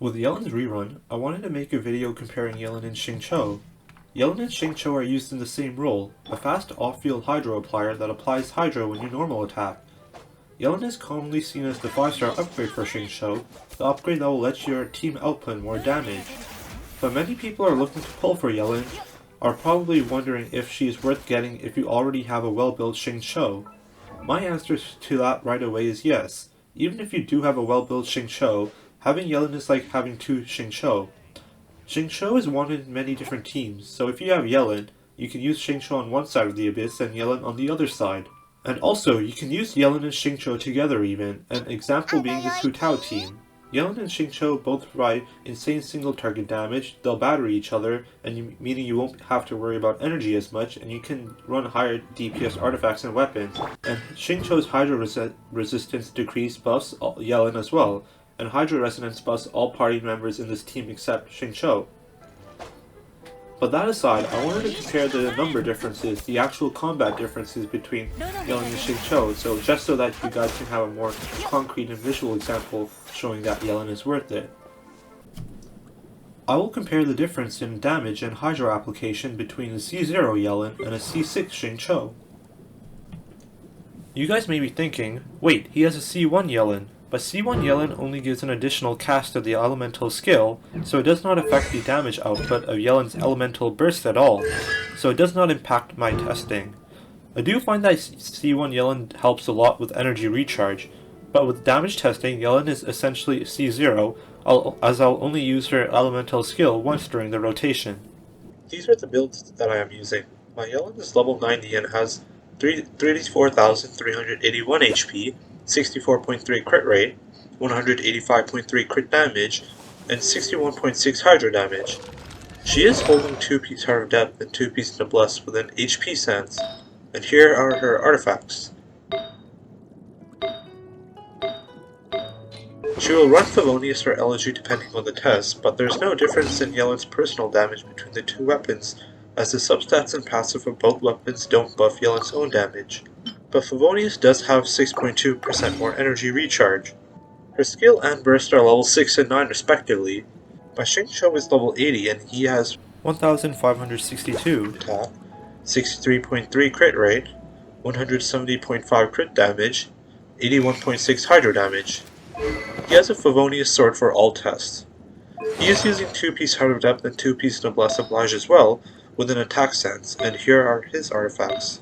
With Yelan's rerun, I wanted to make a video comparing Yelan and Xingqiu. Yelan and Xingqiu are used in the same role, a fast off-field hydro applier that applies hydro when you normal attack. Yelan is commonly seen as the 5-star upgrade for Xingqiu, the upgrade that will let your team output more damage. But many people are looking to pull for Yelan, are probably wondering if she is worth getting if you already have a well-built Xingqiu. My answer to that right away is yes. Even if you do have a well-built Xingqiu, having Yelan is like having two Xingqiu. Xingqiu is wanted in many different teams, so if you have Yelan, you can use Xingqiu on one side of the abyss and Yelan on the other side. And also, you can use Yelan and Xingqiu together even, an example being the Futao team. Yelan and Xingqiu both provide insane single target damage, they'll battery each other, meaning you won't have to worry about energy as much, and you can run higher DPS artifacts and weapons. And Xingqiu's Hydro resistance decrease buffs Yelan as well, and Hydro Resonance buffs all party members in this team except Xingqiu. But that aside, I wanted to compare the number differences, the actual combat differences between Yelan and Xingqiu, just so that you guys can have a more concrete and visual example showing that Yelan is worth it. I will compare the difference in damage and Hydro application between a C0 Yelan and a C6 Xingqiu. You guys may be thinking, wait, he has a C1 Yelan. But C1 Yelan only gives an additional cast of the elemental skill, so it does not affect the damage output of Yelan's elemental burst at all, so it does not impact my testing. I do find that C1 Yelan helps a lot with energy recharge, but with damage testing, Yelan is essentially C0, as I'll only use her elemental skill once during the rotation. These are the builds that I am using. My Yelan is level 90 and has 34,381 HP, 64.3 crit rate, 185.3 crit damage, and 61.6 hydro damage. She is holding 2-piece Heart of Depth and 2-piece Noblesse with an HP sense, and here are her artifacts. She will run Favonius or Elegy depending on the test, but there is no difference in Yelan's personal damage between the two weapons, as the substats and passive of both weapons don't buff Yelan's own damage. But Favonius does have 6.2% more energy recharge. Her skill and burst are level 6 and 9 respectively. My Xingqiu is level 80 and he has 1,562 attack, 63.3 crit rate, 170.5 crit damage, 81.6 hydro damage. He has a Favonius sword for all tests. He is using 2-piece Heart of Depth and 2-piece Noblesse Oblige as well, with an attack sense, and here are his artifacts.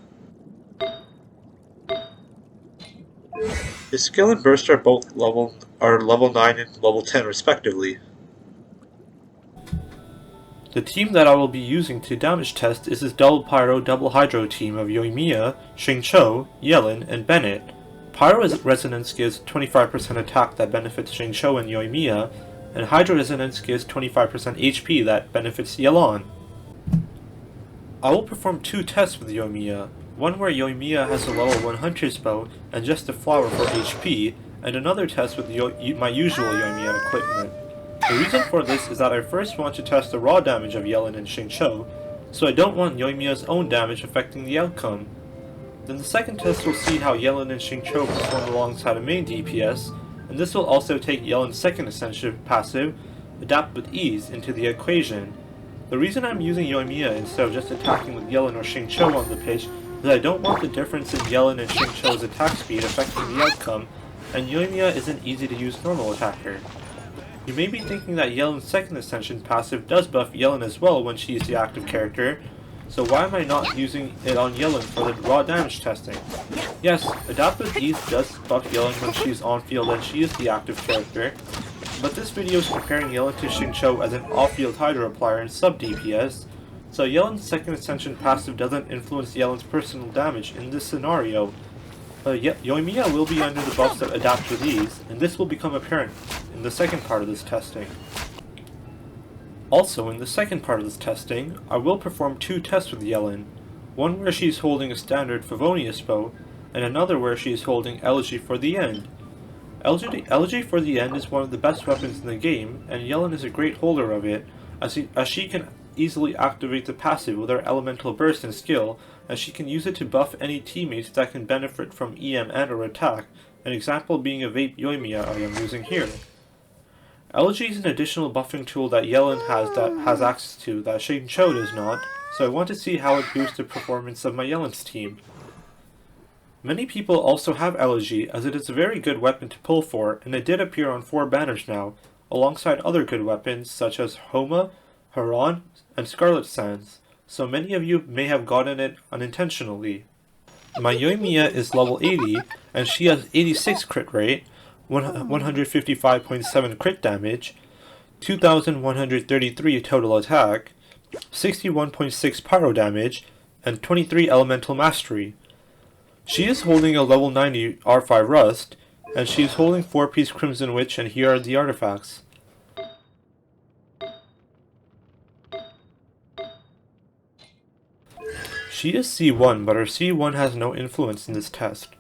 His skill and burst are both level 9 and level 10 respectively. The team that I will be using to damage test is his double Pyro, double Hydro team of Yoimiya, Xingqiu, Yelan, and Bennett. Pyro Resonance gives 25% attack that benefits Xingqiu and Yoimiya, and Hydro Resonance gives 25% HP that benefits Yelan. I will perform 2 tests with Yoimiya. One where Yoimiya has a level 1 Hunter's Bow and just a flower for HP, and another test with my usual Yoimiya equipment. The reason for this is that I first want to test the raw damage of Yelan and Xingqiu, so I don't want Yoimiya's own damage affecting the outcome. Then the second test will see how Yelan and Xingqiu perform alongside a main DPS, and this will also take Yelan's second ascension passive, Adapt with Ease, into the equation. The reason I'm using Yoimiya instead of just attacking with Yelan or Xingqiu on the pitch is I don't want the difference in Yelan and Xingqiu's attack speed affecting the outcome, and Yoimiya is an easy to use normal attacker. You may be thinking that Yelan's second ascension passive does buff Yelan as well when she is the active character, so why am I not using it on Yelan for the raw damage testing? Yes, Adapt with Ease does buff Yelan when she is on field and she is the active character, but this video is comparing Yelan to Xingqiu as an off-field Hydro applier and sub-DPS, so Yelan's second ascension passive doesn't influence Yelan's personal damage in this scenario. Yoimiya will be under the buffs that adapt with ease, and this will become apparent in the second part of this testing. Also, in the second part of this testing, I will perform 2 tests with Yelan, one where she is holding a standard Favonius bow, and another where she is holding Elegy for the End. Elegy for the End is one of the best weapons in the game, and Yelan is a great holder of it, as she can easily activate the passive with her elemental burst and skill, as she can use it to buff any teammates that can benefit from EM and or attack, an example being a Vape Yoimiya I am using here. Elegy is an additional buffing tool that Yelan has access to that Xingqiu does not, so I want to see how it boosts the performance of my Yelan's team. Many people also have Elegy, as it is a very good weapon to pull for, and it did appear on 4 banners now, alongside other good weapons such as Homa, Haran, and Scarlet Sands, so many of you may have gotten it unintentionally. My Yoimiya is level 80, and she has 86 crit rate, 155.7 crit damage, 2,133 total attack, 61.6 pyro damage, and 23 elemental mastery. She is holding a level 90 R5 Rust, and she is holding 4-piece Crimson Witch, and here are the artifacts. She is C1, but her C1 has no influence in this test.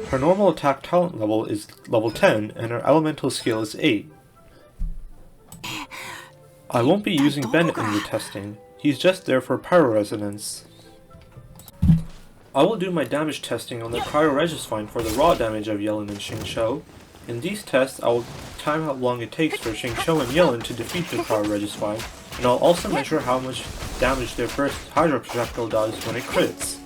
Her normal attack talent level is level 10, and her elemental skill is 8. I won't be using Bennett in the testing, he's just there for pyro resonance. I will do my damage testing on the Cryo Regisvine for the raw damage of Yelan and Xingqiu. In these tests, I will time how long it takes for Xingqiu and Yelan to defeat the Cryo Regisvine, and I'll also measure how much damage their first Hydro Projectile does when it crits.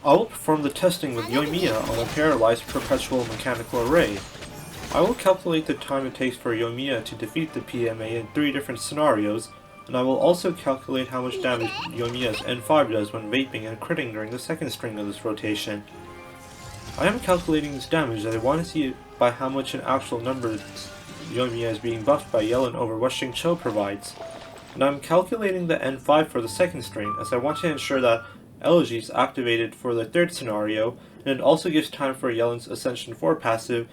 I will perform the testing with Yoimiya on a paralyzed perpetual mechanical array. I will calculate the time it takes for Yoimiya to defeat the PMA in 3 different scenarios, and I will also calculate how much damage Yoimiya's N5 does when vaping and critting during the second string of this rotation. I am calculating this damage as I want to see by how much in actual numbers Yoimiya is being buffed by Yelan over what Xingqiu provides. And I am calculating the N5 for the second string as I want to ensure that Elegy is activated for the third scenario, and it also gives time for Yelan's Ascension 4 passive.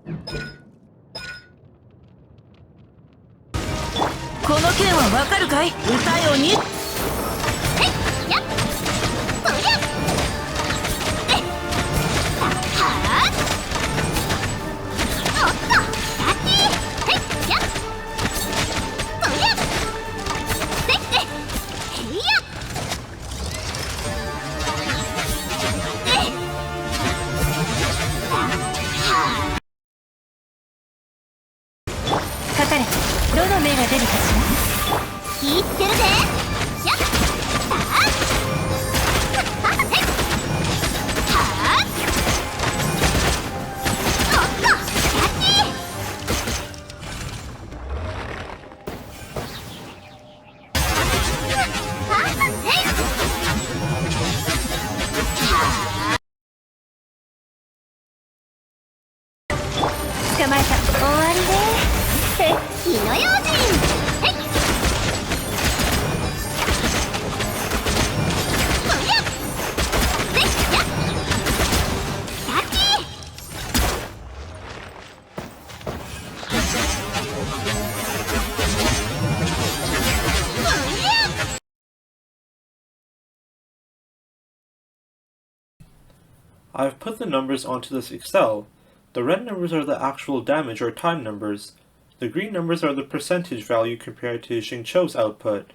I have put the numbers onto this Excel. The red numbers are the actual damage or time numbers. The green numbers are the percentage value compared to Xingqiu's output.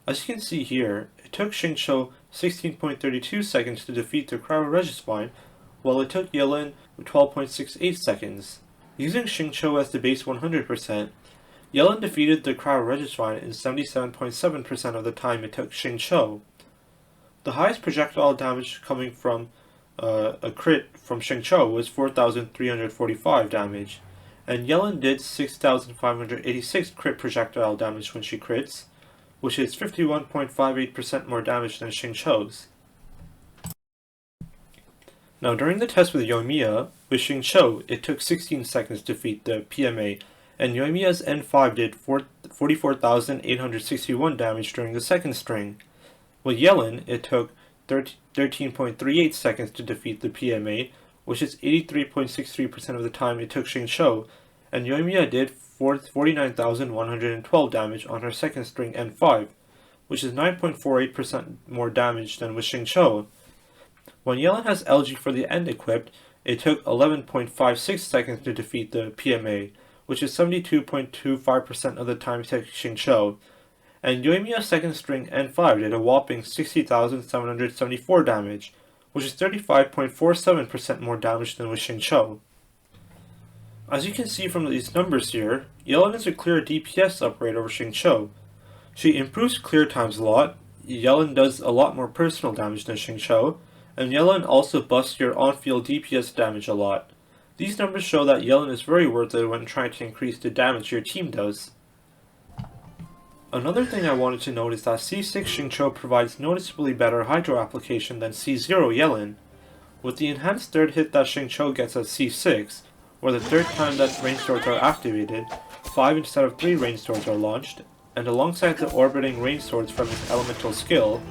As you can see here, it took Xingqiu 16.32 seconds to defeat the Cryo Regisvine, while it took Yelan 12.68 seconds. Using Xingqiu as the base 100%, Yelan defeated the Cryo Regisvine in 77.7% of the time it took Xingqiu. The highest projectile damage coming from a crit from Xingqiu was 4,345 damage, and Yelan did 6,586 crit projectile damage when she crits, which is 51.58% more damage than Xingqiu's. Now during the test with Yoimiya, with Xingqiu, it took 16 seconds to defeat the PMA, and Yoimiya's N5 did 44,861 damage during the second string. With Yelan, it took 13.38 seconds to defeat the PMA, which is 83.63% of the time it took Xingqiu, and Yoimiya did 49,112 damage on her second string N5, which is 9.48% more damage than with Xingqiu. When Yelan has LG for the end equipped, it took 11.56 seconds to defeat the PMA, which is 72.25% of the time it took Xingqiu, and Yoimiya's second string N5 did a whopping 60,774 damage, which is 35.47% more damage than with Xingqiu. As you can see from these numbers here, Yelan is a clear DPS upgrade over Xingqiu. She improves clear times a lot, Yelan does a lot more personal damage than Xingqiu, and Yelan also busts your on-field DPS damage a lot. These numbers show that Yelan is very worth it when trying to increase the damage your team does. Another thing I wanted to note is that C6 Xingqiu provides noticeably better Hydro application than C0 Yelan. With the enhanced third hit that Xingqiu gets at C6, or the third time that range swords are activated, 5 instead of 3 range swords are launched, and alongside the orbiting range swords from his elemental skill,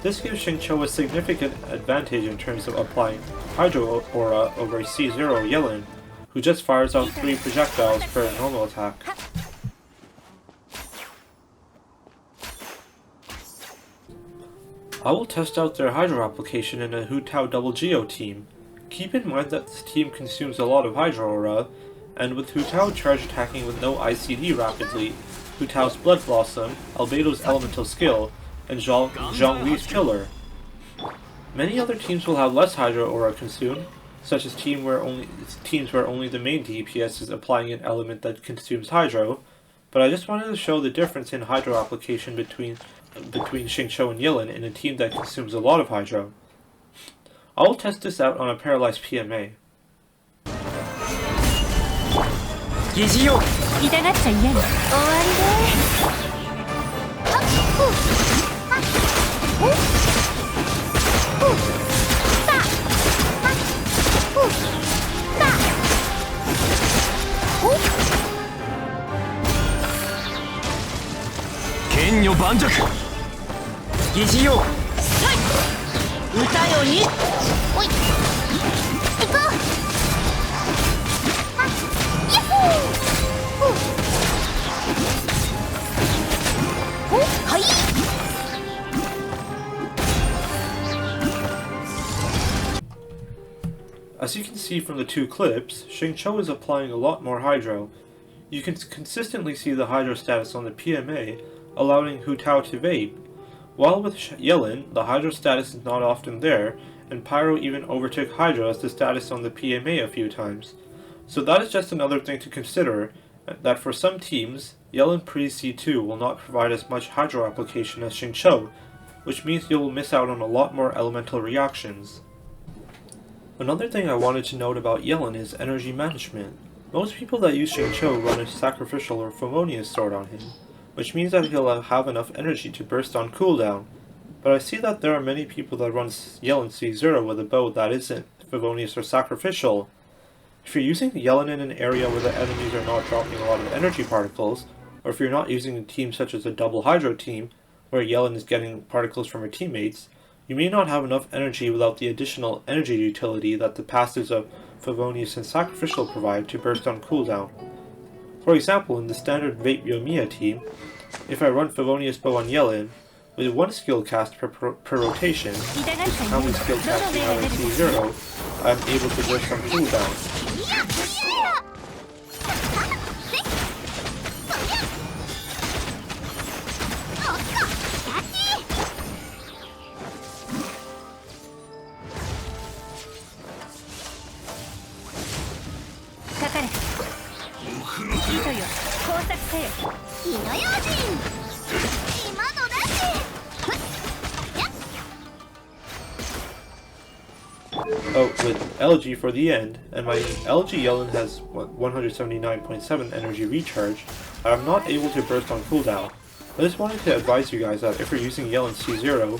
this gives Xingqiu a significant advantage in terms of applying Hydro Aura over C0 Yelan, who just fires out 3 projectiles per normal attack. I will test out their Hydro application in a Hu Tao Double Geo team. Keep in mind that this team consumes a lot of Hydro Aura, and with Hu Tao charge attacking with no ICD rapidly, Hu Tao's Blood Blossom, Albedo's elemental skill, and Zhongli's Pillar. Many other teams will have less Hydro Aura consumed, such as teams where only the main DPS is applying an element that consumes Hydro, but I just wanted to show the difference in Hydro application between Xingqiu and Yelan in a team that consumes a lot of Hydro. I will test this out on a paralyzed PMA. As you can see from the two clips, Xingqiu is applying a lot more Hydro. You can consistently see the Hydro status on the PMA, allowing Hu Tao to vape. While with Yelan, the Hydro status is not often there, and Pyro even overtook Hydro as the status on the PMA a few times. So that is just another thing to consider, that for some teams, Yelan pre-C2 will not provide as much Hydro application as Xingqiu, which means you will miss out on a lot more elemental reactions. Another thing I wanted to note about Yelan is energy management. Most people that use Xingqiu run a sacrificial or Favonius sword on him, which means that he'll have enough energy to burst on cooldown. But I see that there are many people that run Yelan C0 with a bow that isn't Favonius or sacrificial. If you're using Yelan in an area where the enemies are not dropping a lot of energy particles, or if you're not using a team such as a double Hydro team, where Yelan is getting particles from her teammates, you may not have enough energy without the additional energy utility that the passives of Favonius and Sacrificial provide to burst on cooldown. For example, in the standard Vape Yoimiya team, if I run Favonius Bow on Yelan, with one skill cast per rotation, which is how many skill casts you have in C0, I am able to burst on cooldown. Oh, with LG for the end, and my LG Yelan has 179.7 energy recharge, I am not able to burst on cooldown. I just wanted to advise you guys that if you're using Yelan C0,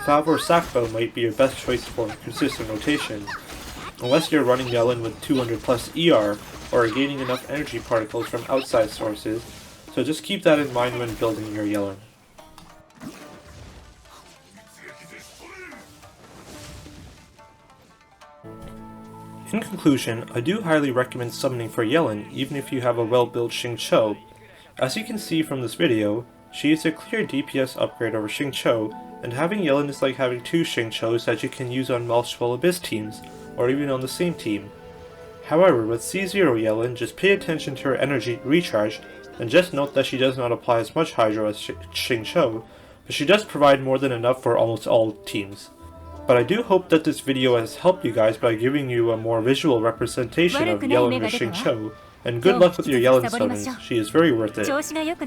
Falve or Sackbow might be your best choice for consistent rotation, unless you're running Yelan with 200 plus ER or are gaining enough energy particles from outside sources, so just keep that in mind when building your Yelan. In conclusion, I do highly recommend summoning for Yelan even if you have a well-built Xingqiu. As you can see from this video, she is a clear DPS upgrade over Xingqiu, and having Yelan is like having two Xingqius that you can use on multiple Abyss teams, or even on the same team. However, with C0 Yelan, just pay attention to her energy recharge, and just note that she does not apply as much Hydro as Xingqiu, but she does provide more than enough for almost all teams. But I do hope that this video has helped you guys by giving you a more visual representation of Yelan or Xingqiu, and good luck with your Yelan summonings, she is very worth it.